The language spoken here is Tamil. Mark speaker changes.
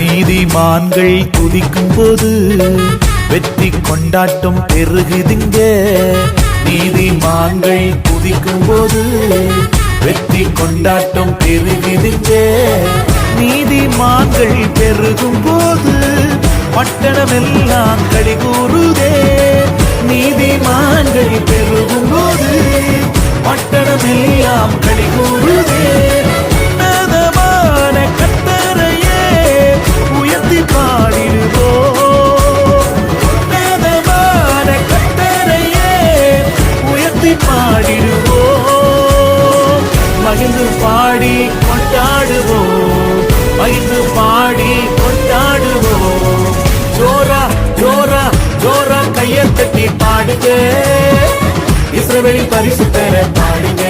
Speaker 1: நீதிமான்கள் துதிக்கும் போது வெற்றி கொண்டாட்டம் பெருகுதுங்க. நீதிமான்கள் துதிக்கும் போது வெற்றி கொண்டாட்டம் பெருகுதுங்க. நீதிமான்கள் பெருகும் போது பட்டணமெல்லாம் களி கூறுதே. நீதிமான்கள் பெருகும் போது பட்டணமெல்லாம் களி கூறுதே. உன்னதமான கர்த்தரையே உயர்த்தி பாடிடுவோம். உன்னதமான கர்த்தரையே உயர்த்தி பாடிடுவோம். மகிழ்ந்து பாடி கொண்டாடுவோம். மகிழ்ந்து பாடி கொண்டாடுவோம். ஜோரா ஜோரா ஜோரா கையை தட்டி பாடுங்க. இஸ்ரவேலின் பரிசுத்தரை பாடுங்க.